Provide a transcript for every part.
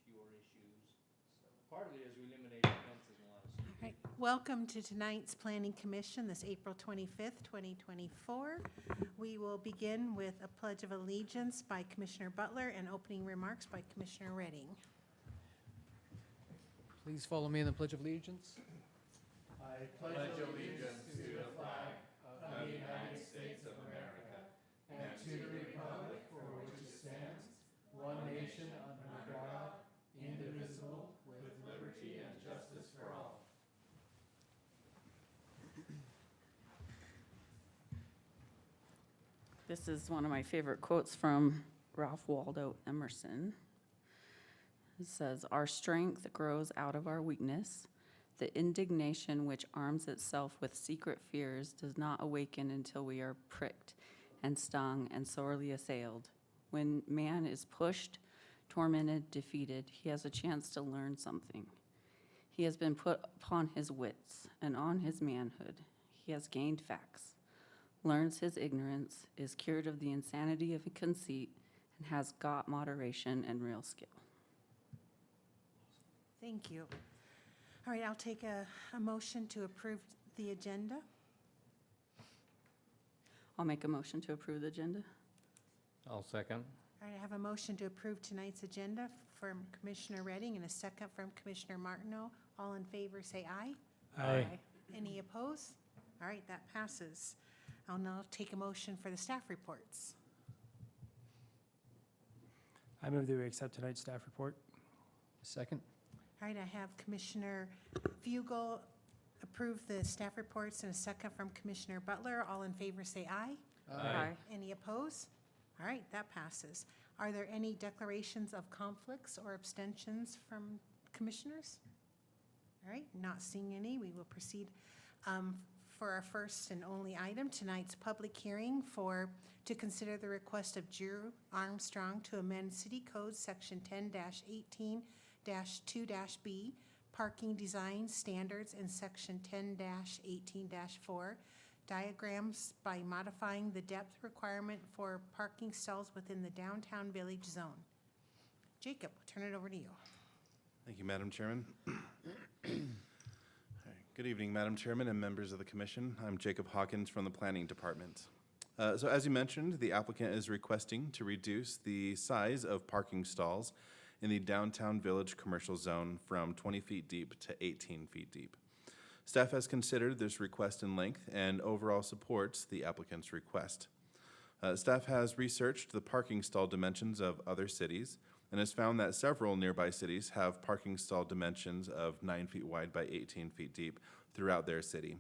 fewer issues. Partly as we eliminated fences in a lot of streets. All right, welcome to tonight's Planning Commission, this April 25th, 2024. We will begin with a Pledge of Allegiance by Commissioner Butler and opening remarks by Commissioner Redding. Please follow me in the Pledge of Allegiance. I pledge allegiance to the flag of the United States of America and to the republic for which it stands, one nation under God, indivisible, with liberty and justice for all. This is one of my favorite quotes from Ralph Waldo Emerson. It says, "Our strength grows out of our weakness. The indignation which arms itself with secret fears does not awaken until we are pricked and stung and sorely assailed. When man is pushed, tormented, defeated, he has a chance to learn something. He has been put upon his wits and on his manhood. He has gained facts, learns his ignorance, is cured of the insanity of conceit, and has got moderation and real skill." Thank you. All right, I'll take a motion to approve the agenda. I'll make a motion to approve the agenda. I'll second. All right, I have a motion to approve tonight's agenda from Commissioner Redding and a second from Commissioner Martineau. All in favor, say aye. Aye. Any opposed? All right, that passes. I'll now take a motion for the staff reports. I move that we accept tonight's staff report. Second. All right, I have Commissioner Fugel approve the staff reports and a second from Commissioner Butler. All in favor, say aye. Aye. Any opposed? All right, that passes. Are there any declarations of conflicts or abstentions from commissioners? All right, not seeing any, we will proceed for our first and only item, tonight's public hearing to consider the request of Drew Armstrong to amend City Code Section 10-18-2-B, parking design standards, and Section 10-18-4, diagrams by modifying the depth requirement for parking stalls within the downtown village zone. Jacob, I'll turn it over to you. Thank you, Madam Chairman. All right. Good evening, Madam Chairman and members of the Commission. I'm Jacob Hawkins from the Planning Department. So as you mentioned, the applicant is requesting to reduce the size of parking stalls in the downtown village commercial zone from 20 feet deep to 18 feet deep. Staff has considered this request in length and overall supports the applicant's request. Staff has researched the parking stall dimensions of other cities and has found that several nearby cities have parking stall dimensions of 9 feet wide by 18 feet deep throughout their city.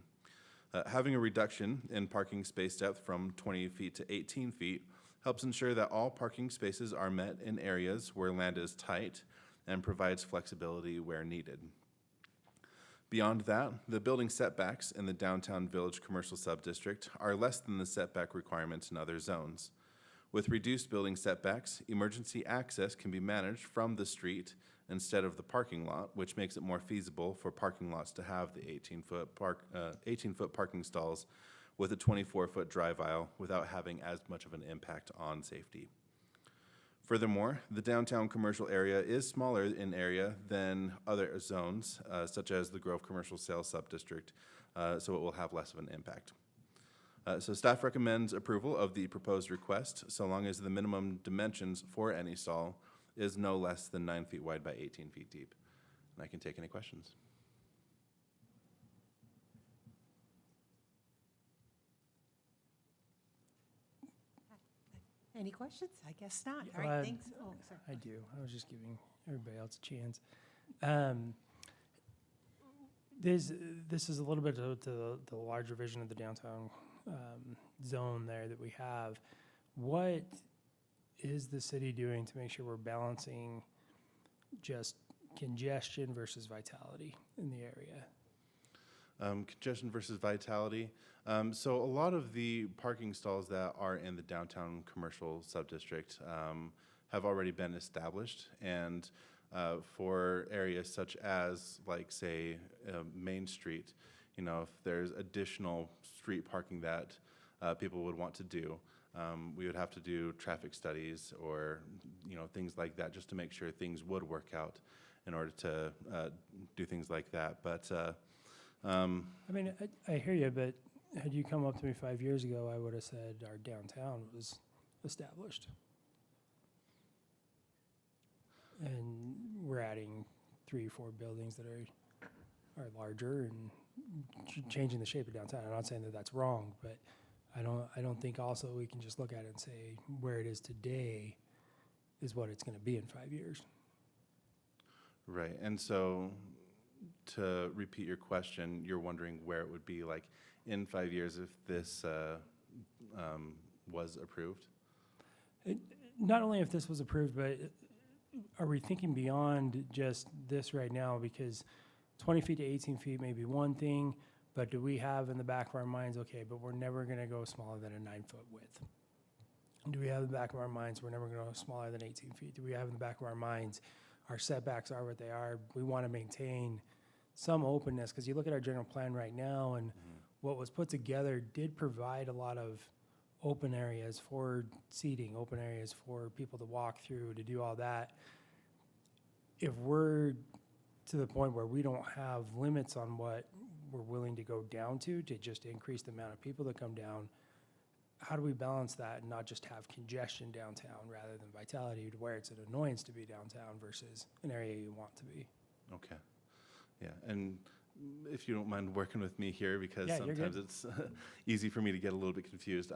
Having a reduction in parking space depth from 20 feet to 18 feet helps ensure that all parking spaces are met in areas where land is tight and provides flexibility where needed. Beyond that, the building setbacks in the downtown village commercial subdistrict are less than the setback requirements in other zones. With reduced building setbacks, emergency access can be managed from the street instead of the parking lot, which makes it more feasible for parking lots to have the 18-foot parking stalls with a 24-foot drive aisle without having as much of an impact on safety. Furthermore, the downtown commercial area is smaller in area than other zones, such as the Grove Commercial Sales Subdistrict, so it will have less of an impact. So staff recommends approval of the proposed request so long as the minimum dimensions for any stall is no less than 9 feet wide by 18 feet deep. And I can take any questions. Any questions? I guess not. All Yeah, right, thanks. Oh, sorry. I do. I was just giving everybody else a chance. This is a little bit to the larger vision of the downtown zone there that we have. What is the city doing to make sure we're balancing just congestion versus vitality in the area? Congestion versus vitality. So a lot of the parking stalls that are in the downtown commercial subdistrict have already been established, and for areas such as, like, say, Main Street, you know, if there's additional street parking that people would want to do, We would have to do traffic studies or, things like that, just to make sure things would work out in order to do things like that. But, I mean, I hear you, but had you come up to me 5 years ago, I would have said our downtown was established. And we're adding 3 or 4 buildings that are larger and changing the shape of downtown. I'm not saying that that's wrong, but I don't think also we can just look at it and say where it is today is what it's going to be in 5 years. right. And so, to repeat your question, you're wondering where it would be like in 5 years if this was approved? Not only if this was approved, but are we thinking beyond just this right now? Because 20 feet to 18 feet may be one thing, but do we have in the back of our minds, okay, but we're never going to go smaller than a 9-foot width? Do we have in the back of our minds, we're never going to go smaller than 18 feet? Do we have in the back of our minds, our setbacks are what they are? We want to maintain some openness, because you look at our general plan right now, and what was put together did provide a lot of open areas for seating, open areas for people to walk through, to do all that. If we're to the point where we don't have limits on what we're willing to go down to just increase the amount of people that come down, how do we balance that and not just have congestion downtown rather than vitality, to where it's an annoyance to be downtown versus an area you want to be? Okay. Yeah, and if you don't mind working with me here, because Yeah, you're sometimes good. it's easy for me to get a little bit confused.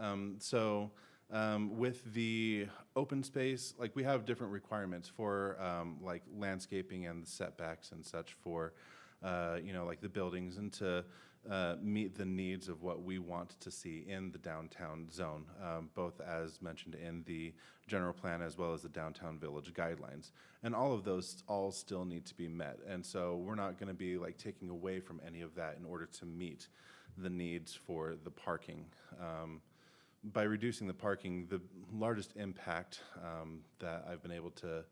With the open space, like we have different requirements for like landscaping and the setbacks and such for, like the buildings, and to meet the needs of what we want to see in the downtown zone, both as mentioned in the general plan as well as the downtown village guidelines. And all of those all still need to be met. And so we're not going to be like taking away from any of that in order to meet the needs for the parking. By reducing the parking, the largest impact that I've been able to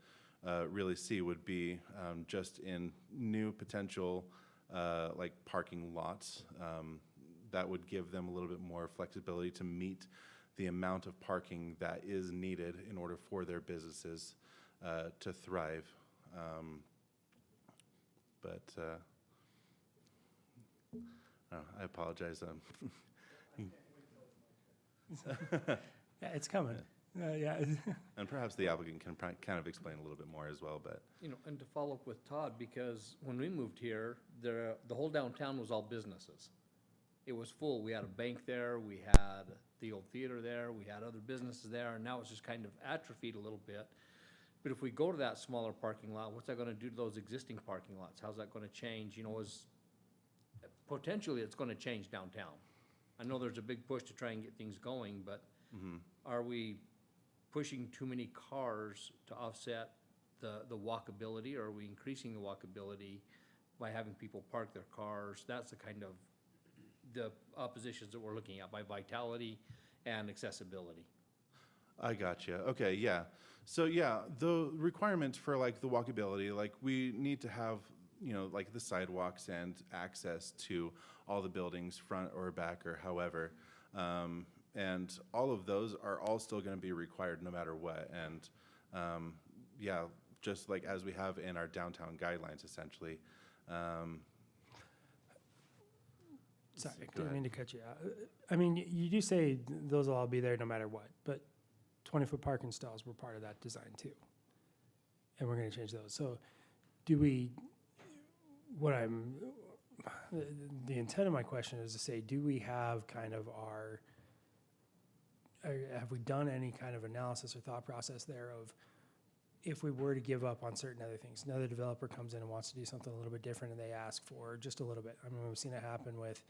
really see would be just in new potential like parking lots. That would give them a little bit more flexibility to meet the amount of parking that is needed in order for their businesses to thrive. I apologize. Yeah, it's coming. Yeah. And perhaps the applicant can kind of explain a little bit more as well, but And to follow up with Todd, because when we moved here, the whole downtown was all businesses. It was full. We had a bank there, we had the old theater there, we had other businesses there, and now it's just kind of atrophied a little bit. But if we go to that smaller parking lot, what's that gonna do to those existing parking lots? How's that gonna change? Potentially, it's gonna change downtown. I know there's a big push to try and get things going, but are we pushing too many cars to offset the walkability, or are we increasing the walkability by having people park their cars? That's the kind of the oppositions that we're looking at by vitality and accessibility. I gotcha. Okay, yeah. So yeah, the requirements for like the walkability, like we need to have, like the sidewalks and access to all the buildings, front or back or however. And all of those are all still going to be required no matter what. And yeah, just like as we have in our downtown guidelines, essentially. Sorry, Go didn't ahead. mean to cut you out. I mean, you do say those will all be there no matter what, but 20-foot parking stalls were part of that design too. And we're going to change those. So do we, the intent of my question is to say, do we have kind of have we done any kind of analysis or thought process there of, if we were to give up on certain other things, another developer comes in and wants to do something a little bit different and they ask for just a little bit. I mean, we've seen it happen with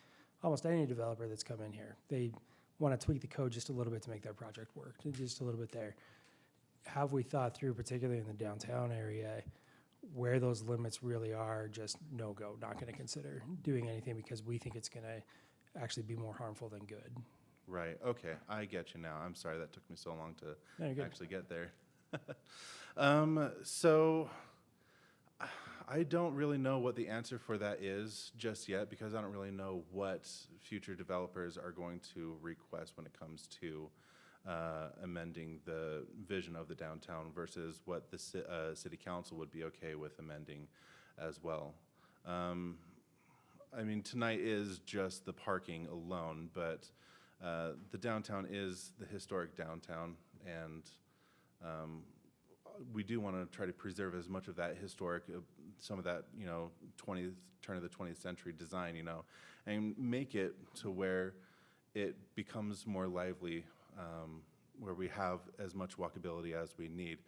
almost any developer that's come in here. They want to tweak the code just a little bit to make their project work, just a little bit there. Have we thought through, particularly in the downtown area, where those limits really are just no-go, not going to consider doing anything because we think it's going to actually be more harmful than good? Right. Okay. I get you now. I'm sorry that took me so long to No, you're good. actually get there. So I don't really know what the answer for that is just yet, because I don't really know what future developers are going to request when it comes to amending the vision of the downtown versus what the city council would be okay with amending as well. I mean, tonight is just the parking alone, but the downtown is the historic downtown, and we do want to try to preserve as much of that historic, some of that, you know, turn of the 20th century design, you know, and make it to where it becomes more lively, where we have as much walkability as we need.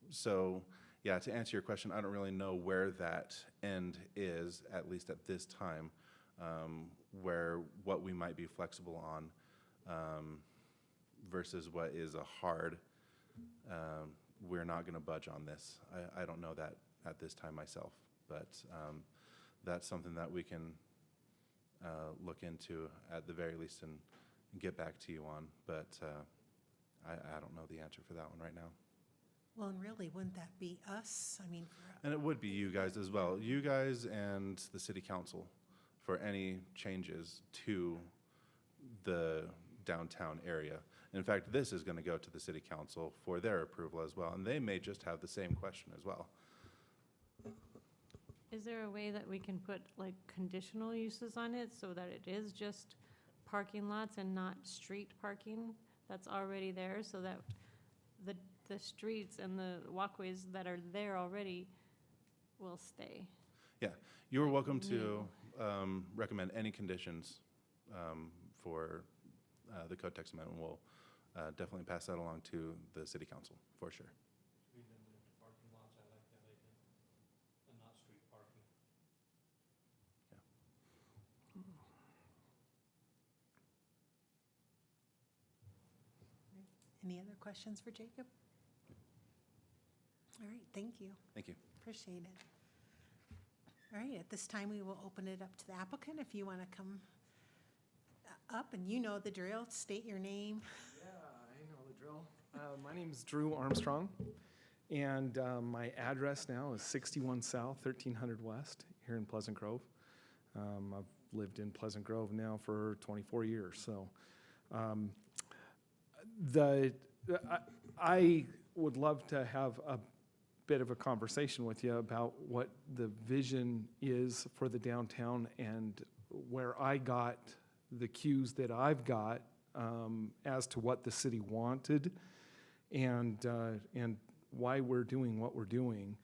So, yeah, to answer your question, I don't really know where that end is, at least at this time, where what we might be flexible on versus what is a hard, we're not going to budge on this. I don't know that at this time myself, but that's something that we can look into at the very least and get back to you on, but I don't know the answer for that one right now. Well, and really, wouldn't that be us? I mean, And it would be you guys as well, you guys and the city council for any changes to the downtown area. In fact, this is going to go to the city council for their approval as well, and they may just have the same question as well. Is there a way that we can put like conditional uses on it so that it is just parking lots and not street parking that's already there, so that the streets and the walkways that are there already will stay? Yeah, you're welcome to recommend any conditions for the code text amendment. We'll definitely pass that along to the city council, for sure. Be limited to parking lots, I like that idea, and not street parking. any other questions for Jacob? All right, thank you. Thank you. Appreciate it. All right, at this time, we will open it up to the applicant. If you want to come up, and you know the drill, state your name. Yeah, I know the drill. My name's Drew Armstrong, and my address now is 61 South, 1300 West, here in Pleasant Grove. I've lived in Pleasant Grove now for 24 years, so I would love to have a bit of a conversation with you about what the vision is for the downtown and where I got the cues that I've got as to what the city wanted and why we're doing what we're doing.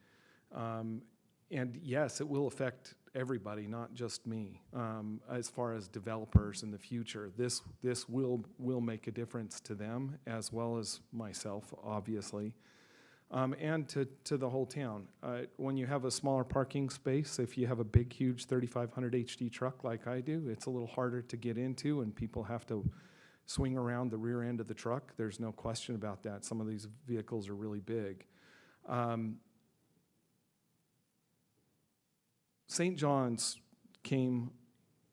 And yes, it will affect everybody, not just me. As far as developers in the future, this will make a difference to them as well as myself, obviously. And to the whole town. When you have a smaller parking space, if you have a big, huge 3500 HD truck like I do, it's a little harder to get into, and people have to swing around the rear end of the truck. There's no question about that. Some of these vehicles are really big. St. John's came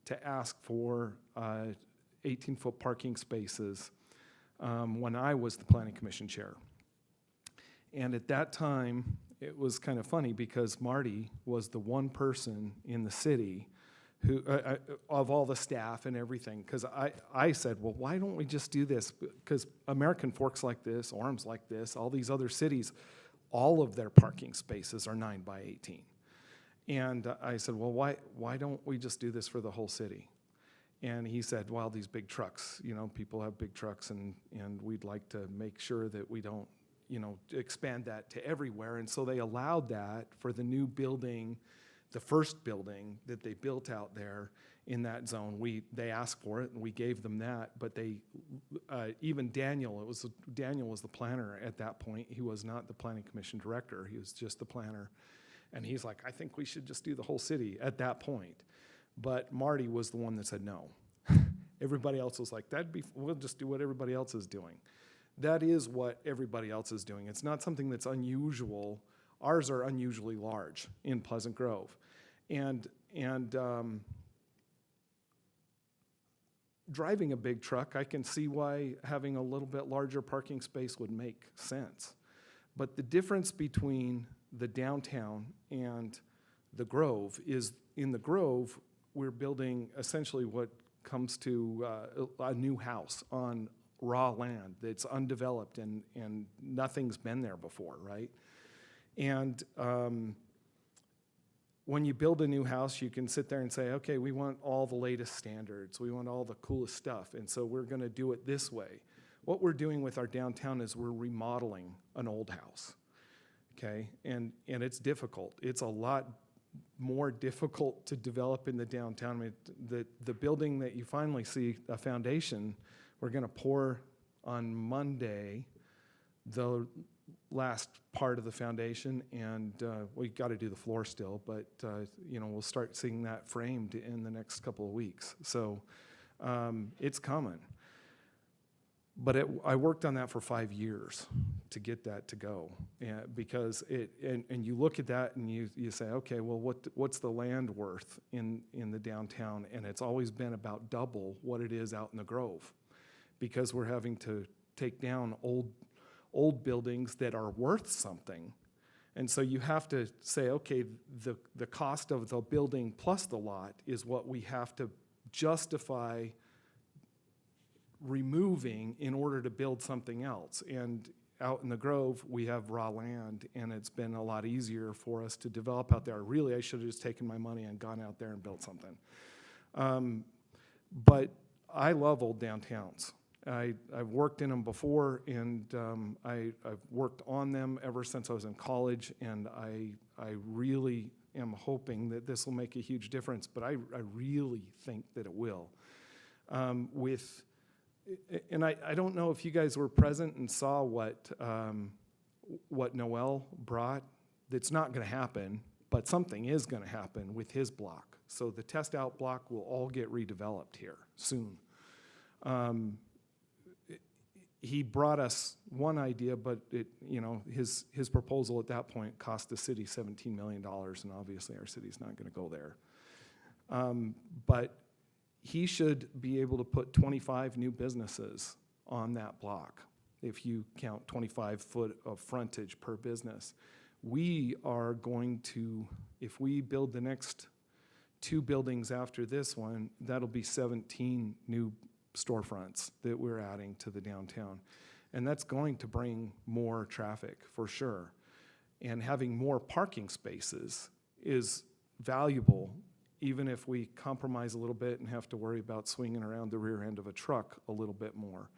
to ask for 18-foot parking spaces when I was the Planning Commission chair. And at that time, it was kind of funny because Marty was the one person in the city who, of all the staff and everything, because I said, well, why don't we just do this? Because American Forks like this, Orm's like this, all these other cities, all of their parking spaces are 9 by 18. And I said, well, why don't we just do this for the whole city? And he said, well, these big trucks, you know, people have big trucks, and we'd like to make sure that we don't, you know, expand that to everywhere. And so they allowed that for the new building, the first building that they built out there in that zone. They asked for it, and we gave them that. But they, even Daniel was the planner at that point. He was not the Planning Commission director. He was just the planner. And he's like, I think we should just do the whole city at that point. But Marty was the one that said no. Everybody else was like, we'll just do what everybody else is doing. That is what everybody else is doing. It's not something that's unusual. Ours are unusually large in Pleasant Grove. And driving a big truck, I can see why having a little bit larger parking space would make sense. But the difference between the downtown and the Grove is, in the Grove, we're building essentially what comes to a new house on raw land that's undeveloped and nothing's been there before, right? And when you build a new house, you can sit there and say, okay, we want all the latest standards. We want all the coolest stuff. And so we're going to do it this way. What we're doing with our downtown is we're remodeling an old house, okay? And it's difficult. It's a lot more difficult to develop in the downtown. I mean, the building that you finally see, a foundation, we're going to pour on Monday the last part of the foundation, and we got to do the floor still, but you know, we'll start seeing that framed in the next couple of weeks. So it's coming. But I worked on that for 5 years to get that to go, because and you look at that and you say, okay, well, what's the land worth in the downtown? And it's always been about double what it is out in the Grove, because we're having to take down old buildings that are worth something. And so you have to say, okay, the cost of the building plus the lot is what we have to justify removing in order to build something else. And out in the Grove, we have raw land, and it's been a lot easier for us to develop out there. Really, I should have just taken my money and gone out there and built something. But I love old downtowns. I've worked in them before, and I've worked on them ever since I was in college, and I really am hoping that this will make a huge difference, but I really think that it will. And I don't know if you guys were present and saw what Noel brought. That's not going to happen, but something is going to happen with his block. So the test out block will all get redeveloped here soon. He brought us one idea, but his proposal at that point cost the city $17 million, and obviously our city's not going to go there. But he should be able to put 25 new businesses on that block, if you count 25 foot of frontage per business. We are going to, if we build the next 2 buildings after this one, that'll be 17 new storefronts that we're adding to the downtown. And that's going to bring more traffic for sure. And having more parking spaces is valuable, even if we compromise a little bit and have to worry about swinging around the rear end of a truck a little bit more.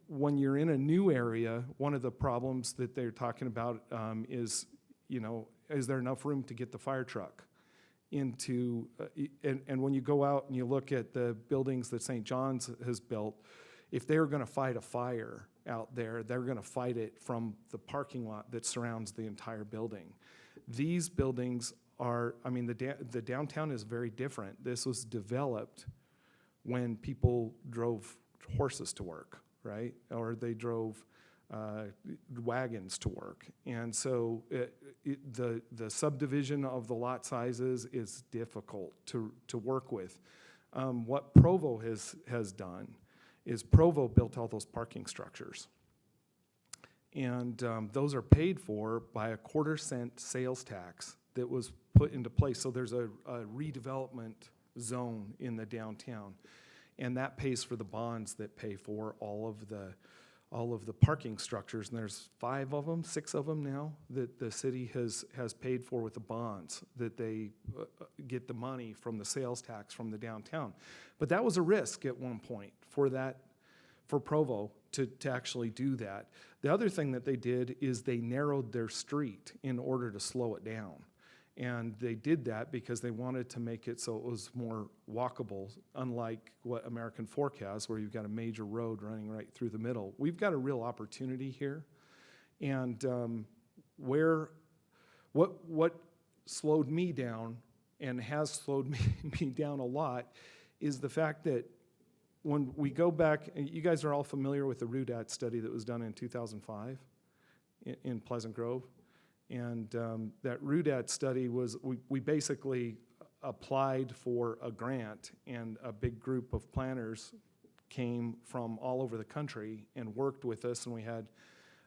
When you're in a new area, one of the problems that they're talking about is there enough room to get the fire truck into, and when you go out and you look at the buildings that St. John's has built, if they're gonna fight a fire out there, they're gonna fight it from the parking lot that surrounds the entire building. These buildings are, the downtown is very different. This was developed when people drove horses to work, right? Or they drove wagons to work. And so the subdivision of the lot sizes is difficult to work with. What Provo has done is Provo built all those parking structures. And those are paid for by a 1/4-cent sales tax that was put into place. So there's a redevelopment zone in the downtown. And that pays for the bonds that pay for all of the parking structures. And there's 6 of them now that the city has paid for with the bonds, that they get the money from the sales tax from the downtown. But that was a risk at one point for Provo to actually do that. The other thing that they did is they narrowed their street in order to slow it down. And they did that because they wanted to make it so it was more walkable, unlike what American Fork has, where you've got a major road running right through the middle. We've got a real opportunity here. And what slowed me down and has slowed me down a lot is the fact that when we go back, you guys are all familiar with the RUDAT study that was done in 2005 in Pleasant Grove. And that RUDAT study was, we basically applied for a grant, and a big group of planners came from all over the country and worked with us, and we had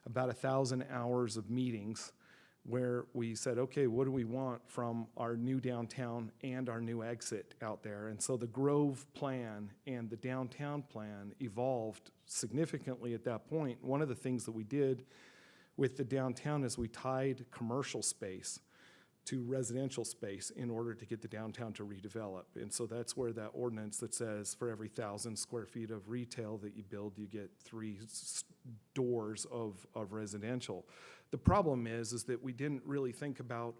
about 1,000 hours of meetings where we said, okay, what do we want from our new downtown and our new exit out there? And so the Grove plan and the downtown plan evolved significantly at that point. One of the things that we did with the downtown is we tied commercial space to residential space in order to get the downtown to redevelop. And so that's where that ordinance that says for every 1,000 square feet of retail that you build, you get 3 doors of residential. The problem is that we didn't really think about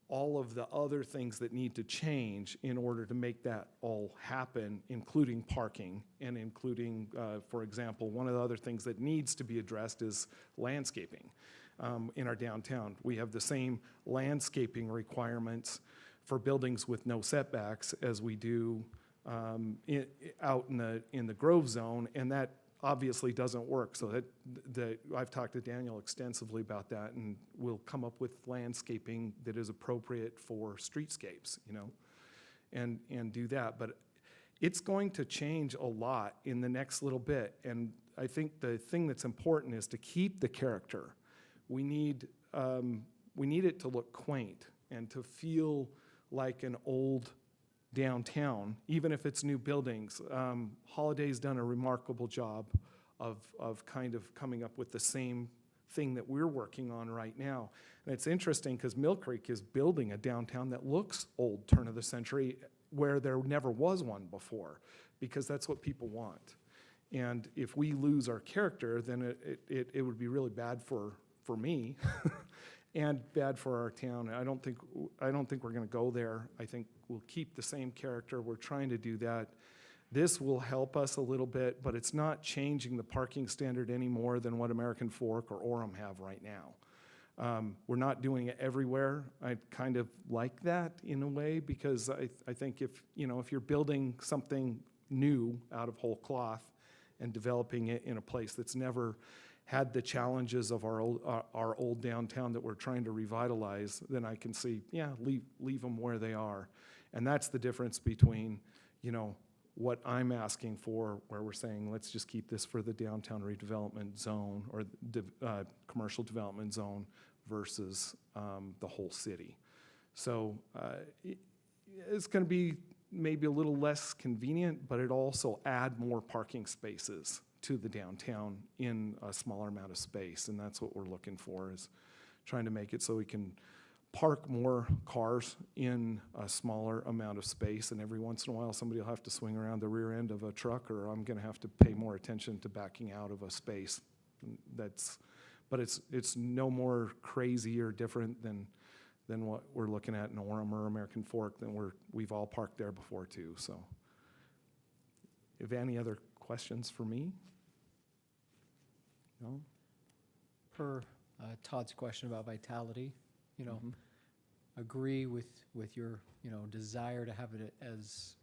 all of the other things that need to change in order to make that all happen, including parking and including, for example, one of the other things that needs to be addressed is landscaping. In our downtown, we have the same landscaping requirements for buildings with no setbacks as we do out in the Grove zone, and that obviously doesn't work. So I've talked to Daniel extensively about that, and we'll come up with landscaping that is appropriate for streetscapes, you know, and do that. But it's going to change a lot in the next little bit, and I think the thing that's important is to keep the character. We need it to look quaint and to feel like an old downtown, even if it's new buildings. Holiday's done a remarkable job of kind of coming up with the same thing that we're working on right now. And it's interesting because Mill Creek is building a downtown that looks old, turn of the century, where there never was one before, because that's what people want. And if we lose our character, then it would be really bad for me and bad for our town. I don't think we're going to go there. I think we'll keep the same character. We're trying to do that. This will help us a little bit, but it's not changing the parking standard any more than what American Fork or Orem have right now. We're not doing it everywhere. I kind of like that in a way, because I think if you're building something new out of whole cloth and developing it in a place that's never had the challenges of our old downtown that we're trying to revitalize, then I can see, yeah, leave them where they are. And that's the difference between, what I'm asking for, where we're saying, let's just keep this for the downtown redevelopment zone or commercial development zone versus the whole city. So it's going to be maybe a little less convenient, but it also add more parking spaces to the downtown in a smaller amount of space. And that's what we're looking for, is trying to make it so we can park more cars in a smaller amount of space, and every once in a while somebody will have to swing around the rear end of a truck, or I'm going to have to pay more attention to backing out of a space. But it's no more crazy or different than what we're looking at in Orem or American Fork. We've all parked there before too. So, if any other questions for me? No? Per Todd's question about vitality, agree with your, desire to have it as,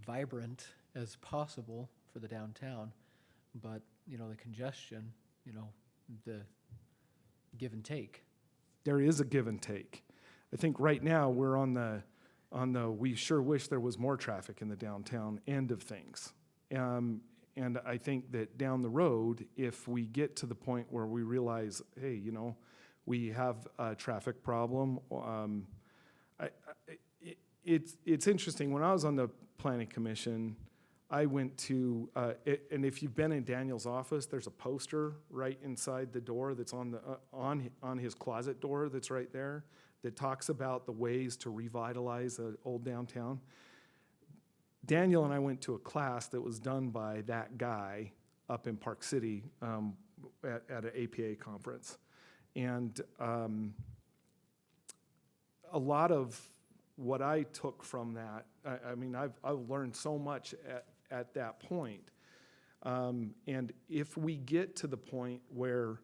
vibrant as possible for the downtown, but, the congestion, the give and take. There is a give and take. I think right now we're on the we sure wish there was more traffic in the downtown end of things. And I think that down the road, if we get to the point where we realize, hey, we have a traffic problem. It's interesting. When I was on the Planning Commission, I went to, and if you've been in Daniel's office, there's a poster right inside the door that's on his closet door that's right there that talks about the ways to revitalize an old downtown. Daniel and I went to a class that was done by that guy up in Park City at an APA conference. And a lot of what I took from that, I've learned so much at that point. And if we get to the point where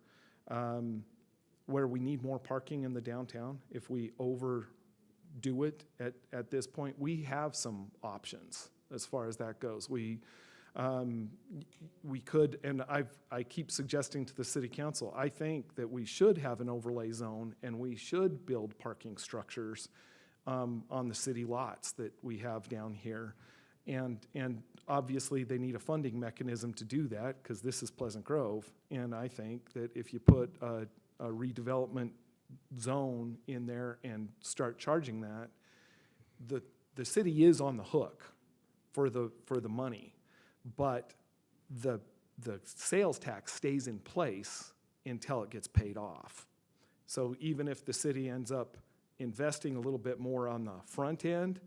we need more parking in the downtown, if we overdo it at this point, we have some options as far as that goes. We could, and I keep suggesting to the city council, I think that we should have an overlay zone and we should build parking structures on the city lots that we have down here. And obviously they need a funding mechanism to do that, because this is Pleasant Grove. And I think that if you put a redevelopment zone in there and start charging that, the city is on the hook for the money, but the sales tax stays in place until it gets paid off. So even if the city ends up investing a little bit more on the front end,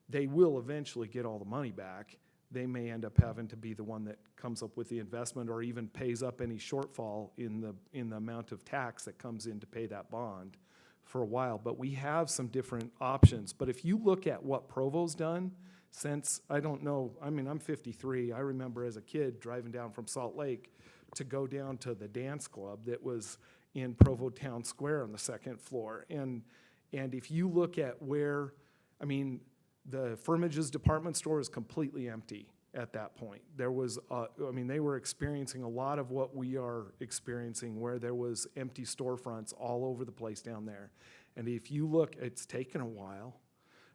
they will eventually get all the money back. They may end up having to be the one that comes up with the investment or even pays up any shortfall in the amount of tax that comes in to pay that bond for a while. But we have some different options. But if you look at what Provo's done since, I don't know, I mean, I'm 53. I remember as a kid driving down from Salt Lake to go down to the dance club that was in Provo Town Square on the second floor. And if you look at where, I mean, the Firmage's department store is completely empty at that point. There was, I mean, they were experiencing a lot of what we are experiencing, where there was empty storefronts all over the place down there. And if you look, it's taken a while,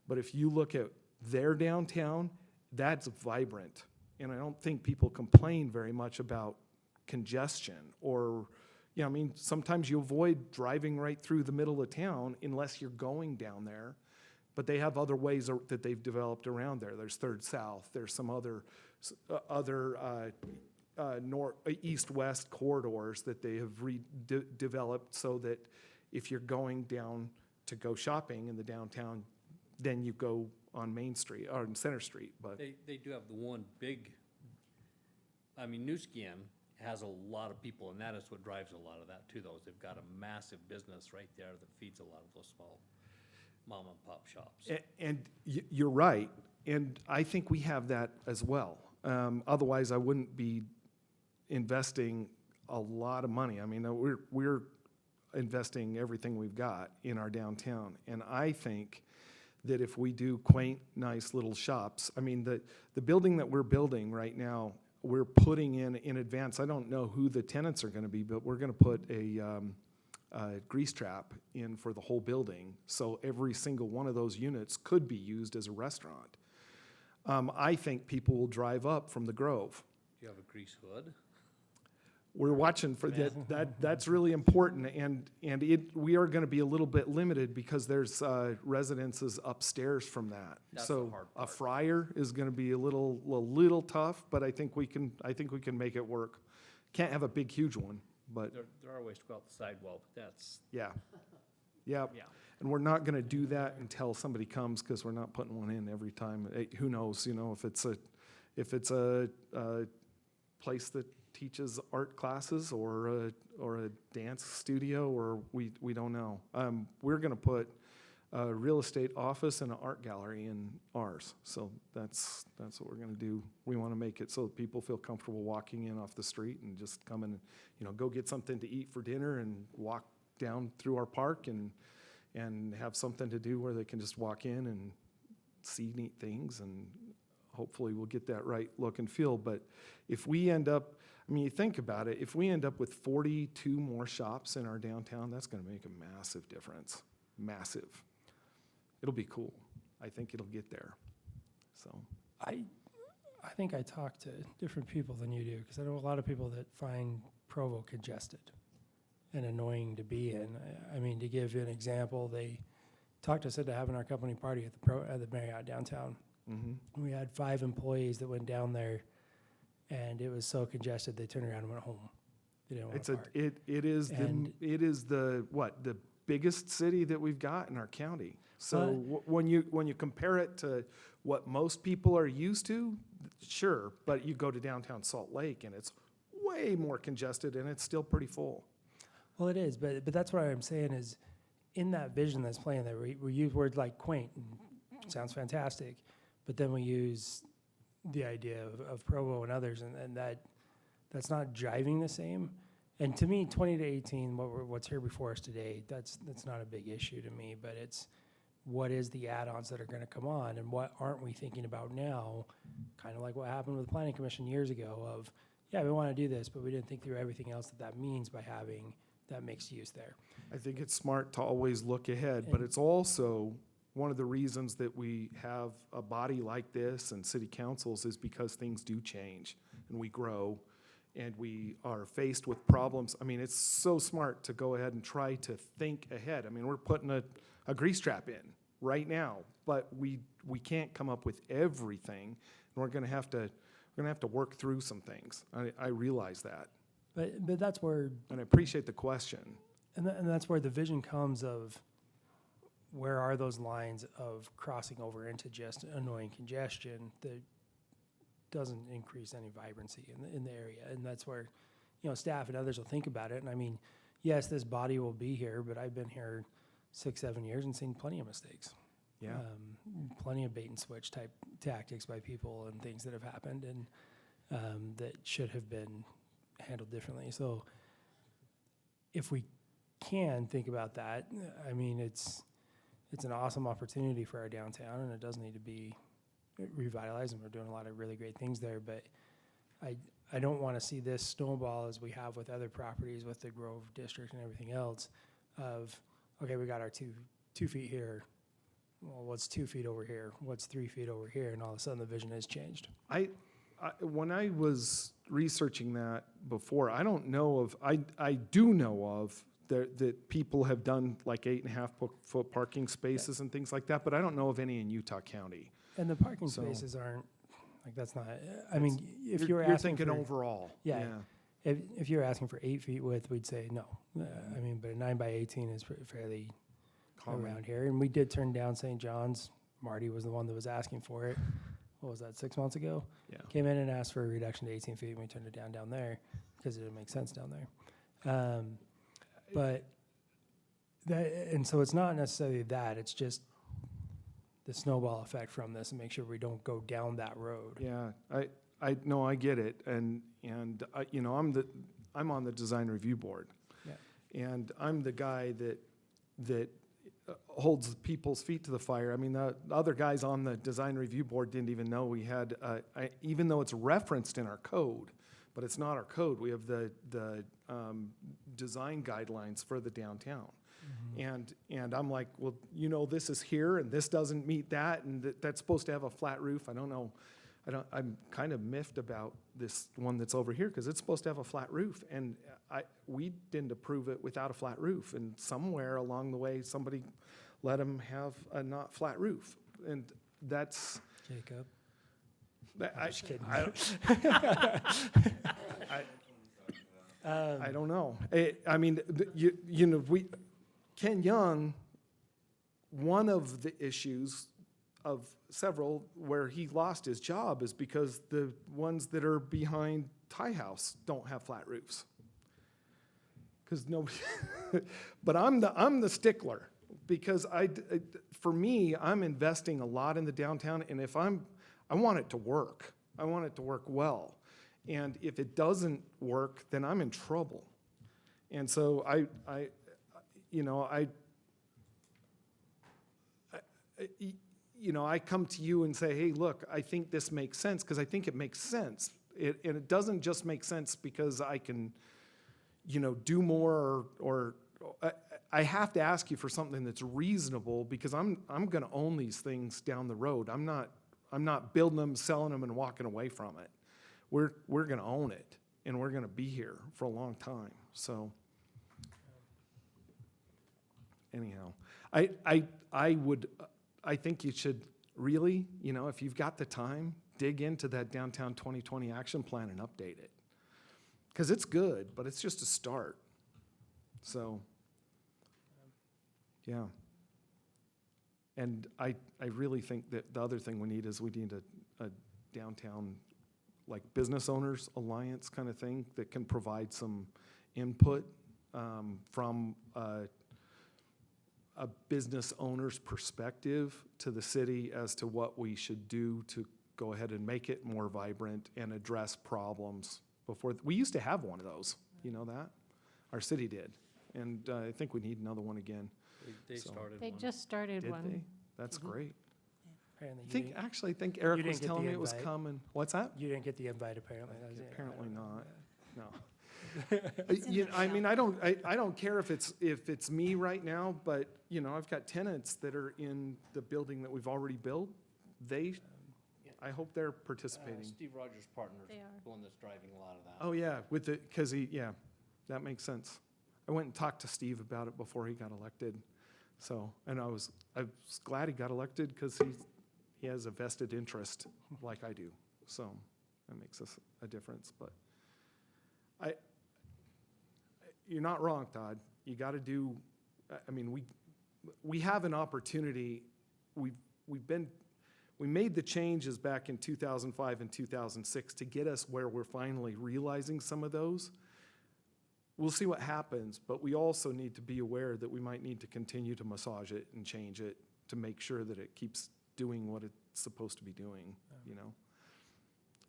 but if you look at their downtown, that's vibrant. And I don't think people complain very much about congestion or, you know, I mean, sometimes you avoid driving right through the middle of town unless you're going down there. But they have other ways that they've developed around there. There's Third South. There's some other east-west corridors that they have redeveloped so that if you're going down to go shopping in the downtown, then you go on Main Street or on Center Street. But They do have the one big, I mean, New Skin has a lot of people, and that is what drives a lot of that too, though. They've got a massive business right there that feeds a lot of those small mom and pop shops. And you're right, and I think we have that as well. Otherwise, I wouldn't be investing a lot of money. I mean, we're investing everything we've got in our downtown, and I think that if we do quaint, nice little shops, I mean, the building that we're building right now, we're putting in advance. I don't know who the tenants are going to be, but we're going to put a grease trap in for the whole building, so every single one of those units could be used as a restaurant. I think people will drive up from the Grove. Do you have a grease hood? We're watching for that. That's really important, and we are going to be a little bit limited because there's residences upstairs from that. That's so the hard a part. fryer is going to be a little tough, but I think we can make it work. Can't have a big, huge one, but There are ways to go out the sidewall, but that's, yeah. yeah. And we're not going to do that until somebody comes, because we're not putting one in every time. Who knows, you know, if it's a place that teaches art classes or a dance studio, or we don't know. We're going to put a real estate office and an art gallery in ours. So that's what we're going to do. We want to make it so that people feel comfortable walking in off the street and just come and, you know, go get something to eat for dinner and walk down through our park and have something to do where they can just walk in and see neat things, and hopefully we'll get that right look and feel. But if we end up, I mean, you think about it, if we end up with 42 more shops in our downtown, that's going to make a massive difference. Massive. It'll be cool. I think it'll get there. So I think I talk to different people than you do, because I know a lot of people that find Provo congested and annoying to be in. I mean, to give you an example, they talked us into having our company party at the Marriott downtown. We had 5 employees that went down there, and it was so congested they turned around and went home. They didn't want to park. it is the biggest city that we've got in our county. So But- when you compare it to what most people are used to, sure, but you go to downtown Salt Lake and it's way more congested and it's still pretty full. Well, it is, but that's what I'm saying is, in that vision that's playing there, we use words like quaint, and sounds fantastic, but then we use the idea of Provo and others, and that's not jiving the same. And to me, 20 to 18, what's here before us today, that's not a big issue to me, but it's what is the add-ons that are gonna come on, and what aren't we thinking about now? Kind of like what happened with the Planning Commission years ago of, yeah, we wanna do this, but we didn't think through everything else that means by having that mixed use there. I think it's smart to always look ahead, but it's also one of the reasons that we have a body like this and city councils is because things do change and we grow. and we are faced with problems, I mean, it's so smart to go ahead and try to think ahead. I mean, we're putting a grease trap in right now, but we can't come up with everything, and we're gonna have to work through some things. I realize that, But that's where, and I appreciate the question. and that's where the vision comes of where are those lines of crossing over into just annoying congestion that doesn't increase any vibrancy in the area. And that's where, staff and others will think about it. And I mean, yes, this body will be here, but I've been here 6-7 years and seen plenty of mistakes. Yeah. Plenty of bait and switch type tactics by people and things that have happened and that should have been handled differently. So if we can think about that, I mean, it's an awesome opportunity for our downtown, and it does need to be revitalized, and we're doing a lot of really great things there. But I don't want to see this snowball as we have with other properties with the Grove District and everything else of, okay, we got our 2 feet here. Well, what's 2 feet over here? What's 3 feet over here? And all of a sudden the vision has changed. When I was researching that before, I don't know of, I do know of that people have done like 8.5-foot parking spaces and things like that, but I don't know of any in Utah County. And the parking So- spaces aren't, like, that's not, I mean, if You're you're you're asking thinking for, overall. Yeah. if you're asking for 8 feet width, we'd say no. I mean, but a 9x18 is fairly Common. around here. And we did turn down St. John's. Marty was the one that was asking for it. What was that, 6 months ago? Yeah. Came in and asked for a reduction to 18 feet, and we turned it down there because it didn't make sense down there. But that, and so it's not necessarily that, it's just the snowball effect from this and make sure we don't go down that road. Yeah, I know, I get it, and I, I'm on the design review board. Yeah. And I'm the guy that holds people's feet to the fire. I mean, the other guys on the design review board didn't even know we had, even though it's referenced in our code, but it's not our code. We have the design guidelines for the downtown. And I'm like, well, this is here and this doesn't meet that, and that's supposed to have a flat roof. I don't know. I'm kind of miffed about this one that's over here because it's supposed to have a flat roof, and we didn't approve it without a flat roof. And somewhere along the way, somebody let them have a not flat roof, and that's. Jacob. I'm just kidding. I don't know. I mean, Ken Young, one of the issues of several where he lost his job is because the ones that are behind Tie House don't have flat roofs. Because nobody, but I'm the stickler because for me, I'm investing a lot in the downtown, and if I want it to work. I want it to work well. And if it doesn't work, then I'm in trouble. And so I come to you and say, hey, look, I think this makes sense, because I think it makes sense. And it doesn't just make sense because I can, do more, or I have to ask you for something that's reasonable, because I'm going to own these things down the road. I'm not building them, selling them, and walking away from it. We're going to own it, and we're going to be here for a long time. So anyhow, I think you should really, if you've got the time, dig into that Downtown 2020 action plan and update it. Because it's good, but it's just a start. So, yeah. And I really think that the other thing we need a downtown, like, business owners alliance kind of thing that can provide some input from a business owner's perspective to the city as to what we should do to go ahead and make it more vibrant and address problems before. We used to have one of those, that? Our city did. And I think we need another one again. They So- started They one. just started Did one. they? That's great. Apparently I you think Eric didn't was get the telling me it was invite. coming. What's that? didn't get the invite, apparently. That was it. Apparently not. No. I don't care if it's me right now, but, I've got tenants that are in the building that we've already built. I hope they're participating. Steve Rogers' partner's They are. the one that's driving a lot of that. Oh, yeah, because that makes sense. I went and talked to Steve about it before he got elected. So, and I was glad he got elected because he has a vested interest like I do. So that makes us a difference. But you're not wrong, Todd. You got to do, I mean, we have an opportunity. We made the changes back in 2005 and 2006 to get us where we're finally realizing some of those. We'll see what happens, but we also need to be aware that we might need to continue to massage it and change it to make sure that it keeps doing what it's supposed to be doing, you know?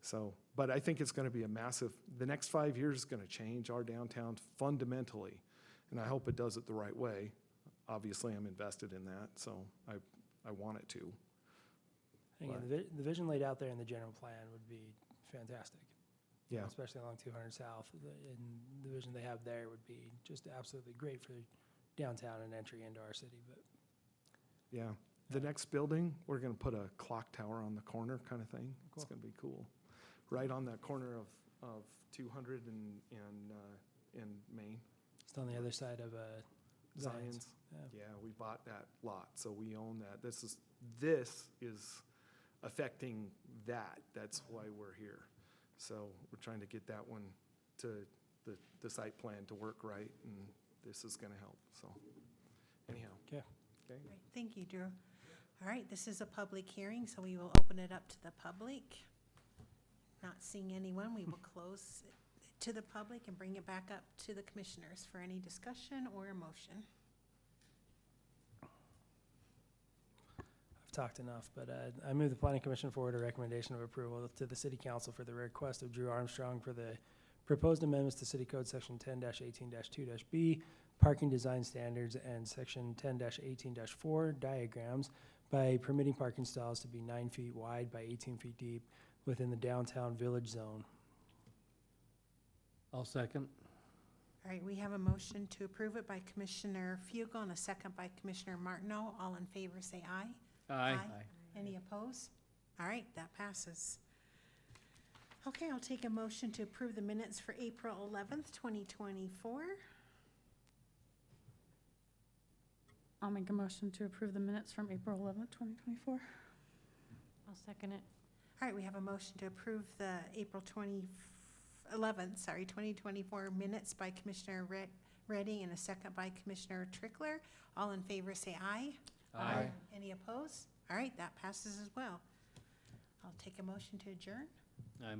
So, but I think it's gonna be the next 5 years is gonna change our downtown fundamentally, and I hope it does it the right way. Obviously, I'm invested in that, so I want it to. Again, the vision laid out there in the general plan would be fantastic. Yeah. Especially along 200 South, and the vision they have there would be just absolutely great for downtown and entry into our city, but. Yeah, the next building, we're gonna put a clock tower on the corner kind of thing. It's Cool. gonna be cool. Right on that corner of 200 and Main, Just on the other side of Zions. Yeah. Yeah, we bought that lot, so we own that. This is affecting that. That's why we're here. So we're trying to get that one to the site plan to work right, and this is gonna help, so anyhow. Okay. Okay. Great. Thank you, Drew. All right, this is a public hearing, so we will open it up to the public. Not seeing anyone, we will close it to the public and bring it back up to the commissioners for any discussion or motion. I've talked enough, but I move the planning commission forward a recommendation of approval to the city council for the request of Drew Armstrong for the proposed amendments to city code section 10-18-2-B, parking design standards, and section 10-18-4 diagrams by permitting parking stalls to be 9 feet wide by 18 feet deep within the downtown village zone. I'll second. All right, we have a motion to approve it by Commissioner Fugel and a second by Commissioner Martineau. All in favor, say aye. Any opposed? All right, that passes. Okay, I'll take a motion to approve the minutes for April 11th, 2024. I'll make a motion to approve the minutes from April 11th, 2024. I'll second it. All right, we have a motion to approve the April 11th, 2024 minutes by Commissioner Redding and a second by Commissioner Trickler. All in favor, say aye. Aye. Any opposed? All right, that passes as well. I'll take a motion to adjourn. I'm